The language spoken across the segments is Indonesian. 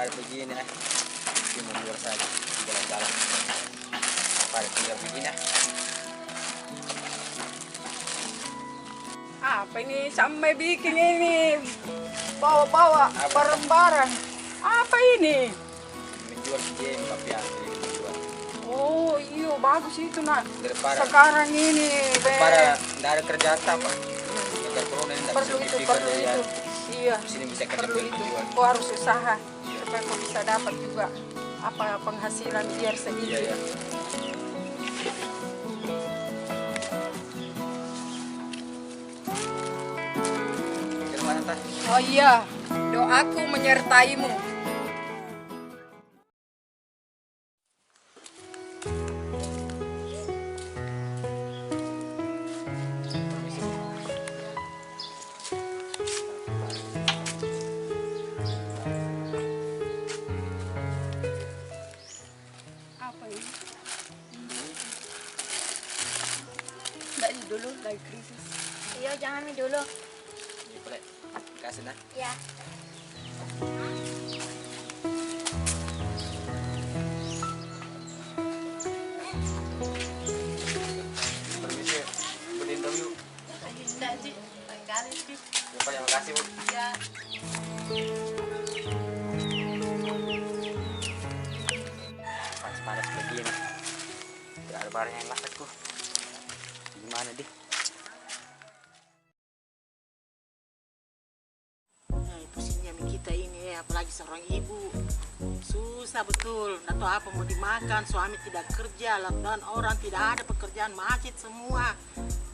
pada begini cuma menjual saja jalan-jalan pada tinggal begini Apa ini sampai bikin ini bawa-bawa barang-barang. Apa ini? menjual game tapi yang menjual Oh iya bagus itu nak. daripada Sekarang ini daripada tidak ada kerja apa agar corona ini tidak bisa perlu itu, lebih perlu kerja itu. Iya, di sini bisa kerja perlu itu. menjual Kau harus usaha supaya kau bisa dapat juga apa penghasilan biar iya sedikit. ya gimana tah Oh iya, doaku menyertaimu. Apa ini? Dari dulu lagi krisis. Iya, jangan mi dulu. ini boleh kasih nah Ya. permisi berdindam yuk Tidak sih, kali sih. ya Pak, terima kasih Bu Ya. panas-panas begini tidak ada barang yang laku gimana deh Pusingnya kita ini apalagi seorang ibu susah betul, nggak tahu apa mau dimakan, suami tidak kerja, lockdown, orang tidak ada pekerjaan, macet semua.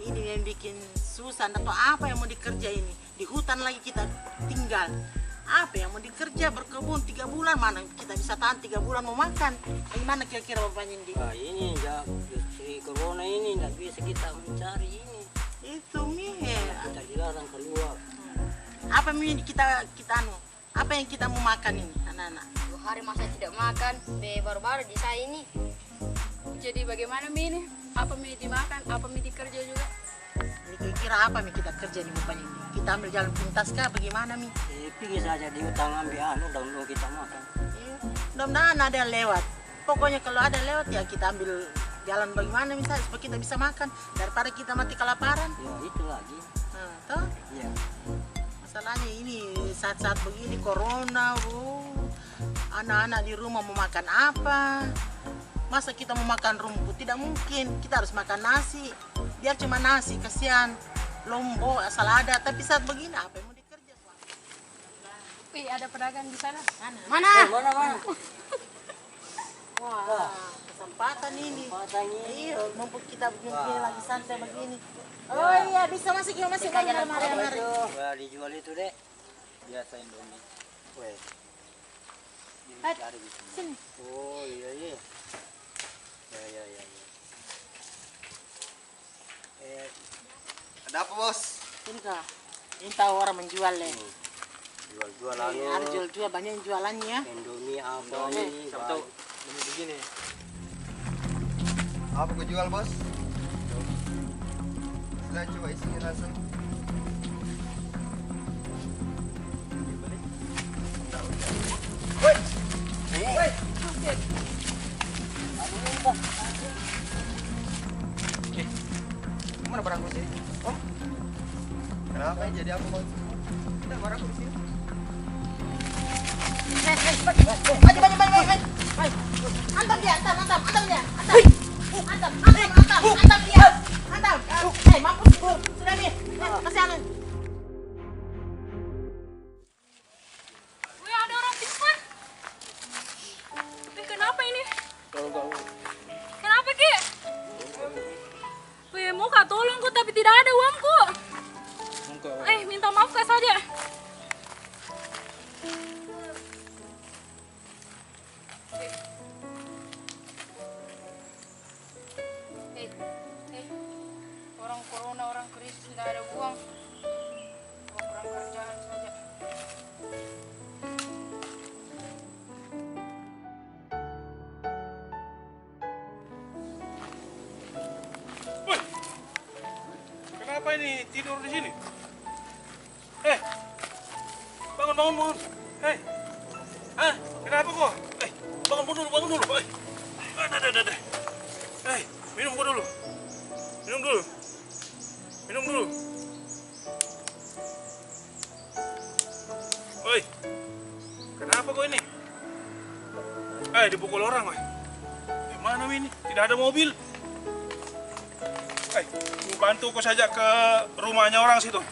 Ini yang bikin susah, nggak tahu apa yang mau dikerja ini. Di hutan lagi kita tinggal, apa yang mau dikerja, berkebun 3 bulan, mana kita bisa tahan 3 bulan mau makan. Gimana kira-kira bapaknya ini? Nah, ini ya justru corona ini tidak bisa kita mencari ini. Itu mie. Kita dilarang keluar. Apa mie kita anu? Apa yang kita mau makan ini, anak-anak? 2 hari masa tidak makan, baru-baru di saya ini. Jadi bagaimana Mi ini? Apa Mi dimakan? Apa Mi dikerja juga? Ini kira-kira apa mi kita kerja di bapaknya ini? Kita ambil jalan pintas kah? Bagaimana mi? Pergi saja di hutan ambil anu dan mau kita makan. Iya. Mudah-mudahan ada yang lewat. Pokoknya kalau ada yang lewat ya kita ambil jalan bagaimana misalnya supaya kita bisa makan daripada kita mati kelaparan. Ya itu lagi. Nah, toh Ya. masalahnya ini saat-saat begini corona, anak-anak di rumah mau makan apa? Masa kita mau makan rumput? Tidak mungkin. Kita harus makan nasi. Biar cuma nasi, kasihan. Lombok asal ada. Tapi saat begini apa yang mau dikerja? Wih, ada pedagang di sana. Mana? Mana? Wah, kesempatan ini. Pasang ini. Iya, mumpung kita begini lagi santai begini. Oh iya, bisa masuk ya, masuk aja mari. Wah, dijual itu deh. biasa Indomie Weh. dicari di sini Sini. Oh iya. Ya. ada apa bos Ini kah? Ini tahu orang menjual ya. Jual-jual Ada anu. jual-jual banyak yang jualannya. Indomie apa ini? siapa tahu begini apa kau jual bos silahkan coba isinya langsung mana barangku sini? Oh, kenapa jadi apa bos? Tidak barangku di sini. Maju. Antam dia. Mampus. Sudah nih. Kasih anu. Wih, ada orang pingsan. Wih, kenapa ini? Kenapa, Ki? Wih, muka tolongku tapi tidak ada uangku. Minta maaf Kak saja. Orang corona, orang krisis, tidak ada uang. Kurang kerjaan saja. Kenapa ini tidur di sini? Bangun. Hei, Kenapa kok? Bangun dulu. Ada. Minum gua dulu. Minum dulu. Oi. Kenapa kok ini? Dipukul orang, woi. Mana ini? Tidak ada mobil. Bantu kau saja ke rumahnya orang situ.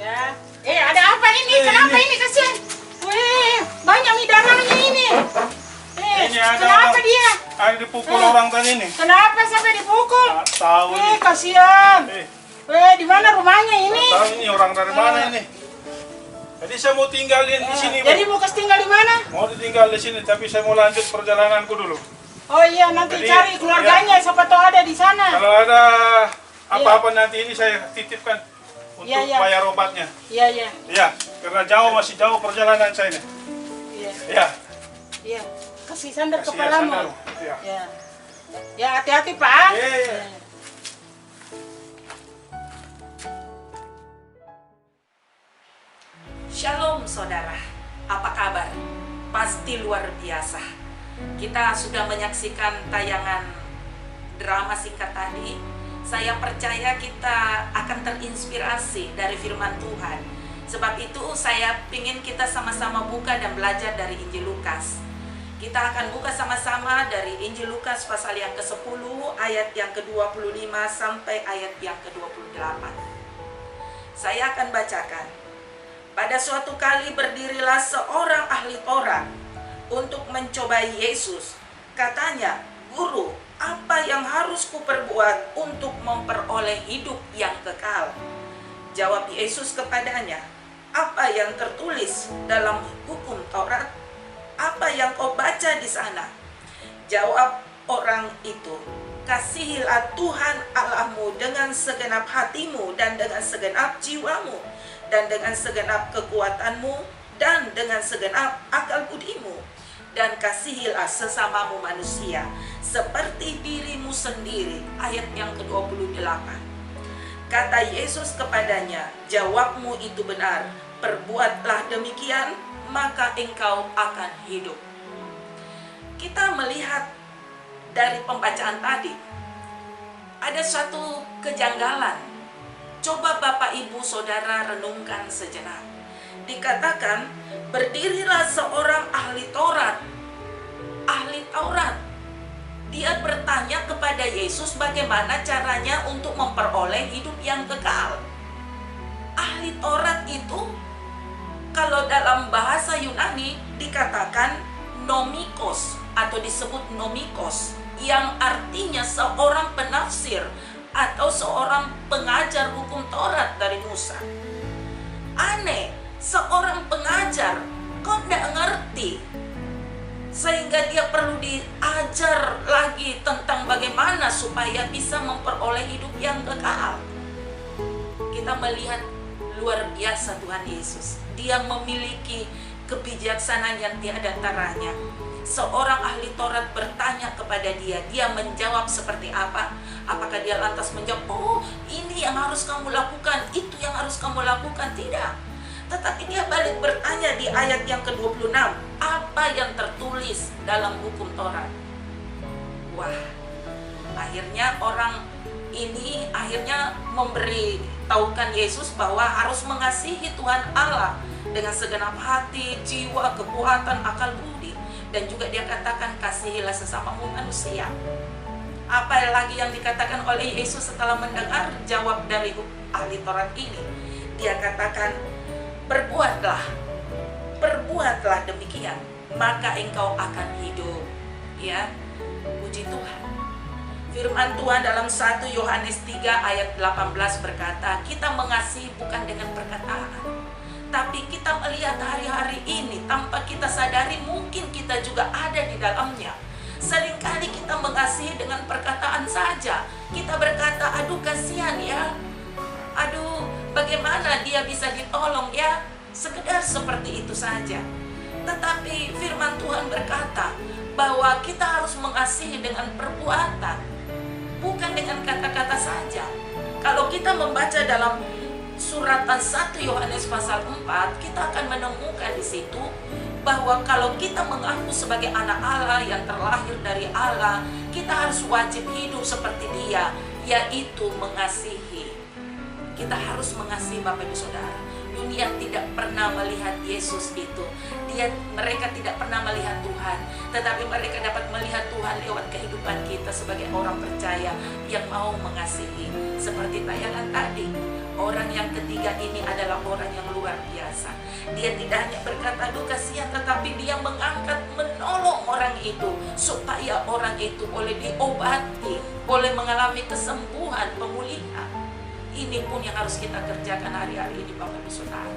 Ya. Ada apa ini? Kenapa ini kasihan? Wih, banyak nih darahnya ini. Ini ada Kenapa orang. dia? Ada dipukul orang tadi nih. Kenapa sampai dipukul? Tak tahu ini. Kasihan. Di mana rumahnya ini? Tak tahu ini orang dari mana ini. Jadi saya mau tinggal di sini, Bu. Jadi mau tinggal di mana? Mau tinggal di sini, tapi saya mau lanjut perjalananku dulu. Oh iya, nanti Jadi, cari keluarganya, siapa tahu ada di sana. Kalau ada apa-apa nanti ini saya titipkan untuk bayar obatnya. Iya. Iya, karena masih jauh perjalanan saya ini. Iya. Iya. Kasih sandal Kasih kepalamu. sandal. Iya. Ya. Ya, hati-hati, Pak. Iya. Shalom saudara, apa kabar? Pasti luar biasa. Kita sudah menyaksikan tayangan drama singkat tadi. Saya percaya kita akan terinspirasi dari firman Tuhan. Sebab itu saya ingin kita sama-sama buka dan belajar dari Injil Lukas. Kita akan buka sama-sama dari Injil Lukas pasal yang ke-10 ayat yang ke-25 sampai ayat yang ke-28. Saya akan bacakan. Pada suatu kali berdirilah seorang ahli Taurat untuk mencobai Yesus. Katanya, "Guru, apa yang harus kuperbuat untuk memperoleh hidup yang kekal?" Jawab Yesus kepadanya, "Apa yang tertulis dalam hukum Taurat? Apa yang kau baca di sana?" Jawab orang itu, "Kasihilah Tuhan Allahmu dengan segenap hatimu dan dengan segenap jiwamu dan dengan segenap kekuatanmu dan dengan segenap akal budimu, dan kasihilah sesamamu manusia seperti dirimu sendiri." Ayat yang ke-28. Kata Yesus kepadanya, "Jawabmu itu benar, perbuatlah demikian, maka engkau akan hidup." Kita melihat dari pembacaan tadi, ada suatu kejanggalan. Coba Bapak Ibu Saudara renungkan sejenak. Dikatakan, berdirilah seorang ahli Taurat. Ahli Taurat. Dia bertanya kepada Yesus bagaimana caranya untuk memperoleh hidup yang kekal. Ahli Taurat itu, kalau dalam bahasa Yunani dikatakan nomikos atau disebut nomikos, yang artinya seorang penafsir atau seorang pengajar hukum Taurat dari Musa. Aneh, seorang pengajar kok tidak ngerti, sehingga dia perlu diajar lagi tentang bagaimana supaya bisa memperoleh hidup yang kekal. Kita melihat luar biasa Tuhan Yesus. Dia memiliki kebijaksanaan yang tiada taranya. Seorang ahli Taurat bertanya kepada dia, dia menjawab seperti apa? Apakah dia lantas menjawab, "Oh, ini yang harus kamu lakukan, itu yang harus kamu lakukan"? Tidak. Tetapi dia balik bertanya di ayat yang ke-26, apa yang tertulis dalam hukum Taurat? Wah, akhirnya orang ini memberitahukan Yesus bahwa harus mengasihi Tuhan Allah dengan segenap hati, jiwa, kekuatan, akal budi. Dan juga dia katakan, kasihilah sesamamu manusia. Apa lagi yang dikatakan oleh Yesus setelah mendengar jawab dari ahli Taurat ini? Dia katakan, perbuatlah demikian, maka engkau akan hidup. Ya, puji Tuhan. Firman Tuhan dalam 1 Yohanes 3 ayat 18 berkata, kita mengasihi bukan dengan perkataan, tapi kita melihat hari-hari ini tanpa kita sadari mungkin kita juga ada di dalamnya. Seringkali kita mengasihi dengan perkataan saja. Kita berkata, aduh kasihan ya, aduh bagaimana dia bisa ditolong ya, sekedar seperti itu saja. Tetapi firman Tuhan berkata bahwa kita harus mengasihi dengan perbuatan, bukan dengan kata-kata saja. Kalau kita membaca dalam suratan 1 Yohanes pasal 4, kita akan menemukan di situ bahwa kalau kita mengaku sebagai anak Allah yang terlahir dari Allah, kita harus wajib hidup seperti Dia, yaitu mengasihi. Kita harus mengasihi Bapak Ibu Saudara. Dunia tidak pernah melihat Yesus itu. Mereka tidak pernah melihat Tuhan, tetapi mereka dapat melihat Tuhan lewat kehidupan kita sebagai orang percaya yang mau mengasihi. Seperti tayangan tadi, orang yang ketiga ini adalah orang yang luar biasa. Dia tidak hanya berkata aduh kasihan, tetapi dia mengangkat, menolong orang itu supaya orang itu boleh diobati, boleh mengalami kesembuhan, pemulihan. Ini pun yang harus kita kerjakan hari-hari ini Bapak Ibu Saudara.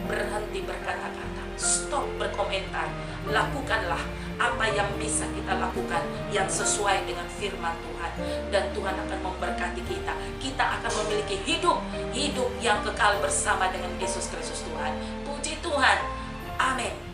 Berhenti berkata-kata, stop berkomentar, lakukanlah apa yang bisa kita lakukan yang sesuai dengan firman Tuhan, dan Tuhan akan memberkati kita. Kita akan memiliki hidup yang kekal bersama dengan Yesus Kristus Tuhan. Puji Tuhan. Amin.